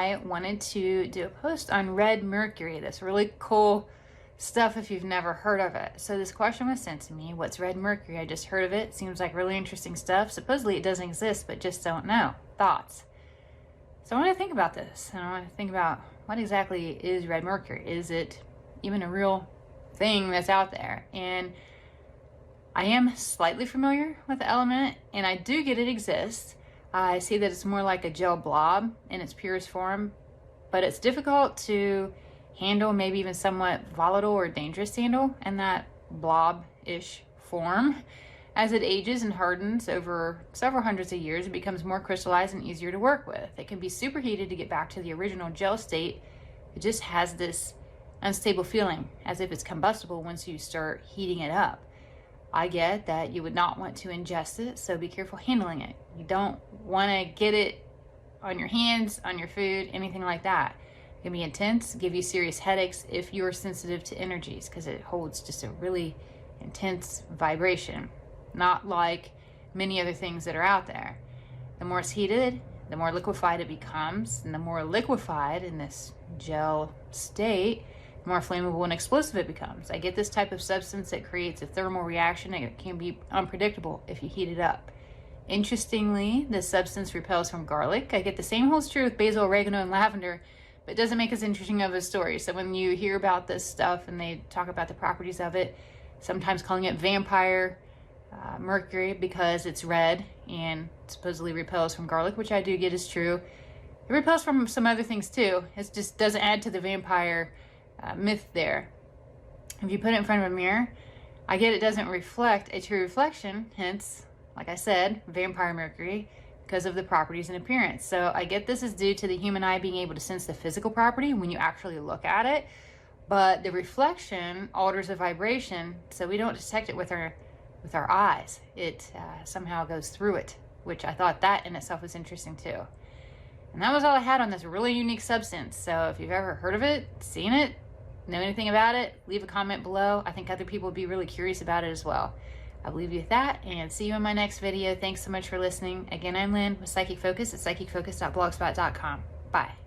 I wanted to do a post on red mercury, this really cool stuff if you've never heard of it. So this question was sent to me, what's red mercury? I just heard of it. Seems like really interesting stuff. Supposedly it doesn't exist, but just don't know. Thoughts? So I want to think about this, and I want to think about what exactly is red mercury. Is it even a real thing that's out there? And I am slightly familiar with the element, and I do get it exists. I see that it's more like a gel blob in its purest form, but it's difficult to handle, maybe even somewhat volatile or dangerous to handle in that blob-ish form. As it ages and hardens over several hundreds of years, it becomes more crystallized and easier to work with. It can be superheated to get back to the original gel state. It just has this unstable feeling, as if it's combustible once you start heating it up. I get that you would not want to ingest it, so be careful handling it. You don't want to get it on your hands, on your food, anything like that. It can be intense, give you serious headaches if you're sensitive to energies, because it holds just a really intense vibration, not like many other things that are out there. The more it's heated, the more liquefied it becomes, and the more liquefied in this gel state, the more flammable and explosive it becomes. I get this type of substance that creates a thermal reaction, and it can be unpredictable if you heat it up. Interestingly, this substance repels from garlic. I get the same holds true with basil, oregano, and lavender, but it doesn't make as interesting of a story. So when you hear about this stuff and they talk about the properties of it, sometimes calling it vampire mercury because it's red and supposedly repels from garlic, which I do get is true. It repels from some other things too. It just doesn't add to the vampire myth there. If you put it in front of a mirror, I get it doesn't reflect a true reflection, hence, like I said, vampire mercury, because of the properties and appearance. So I get this is due to the human eye being able to sense the physical property when you actually look at it, but the reflection alters the vibration, so we don't detect it with our eyes. It somehow goes through it, which I thought that in itself was interesting too. And that was all I had on this really unique substance. So if you've ever heard of it, seen it, know anything about it, leave a comment below. I think other people would be really curious about it as well. I'll leave you with that and see you in my next video. Thanks so much for listening. Again, I'm Lynn with Psychic Focus at psychicfocus.blogspot.com. Bye.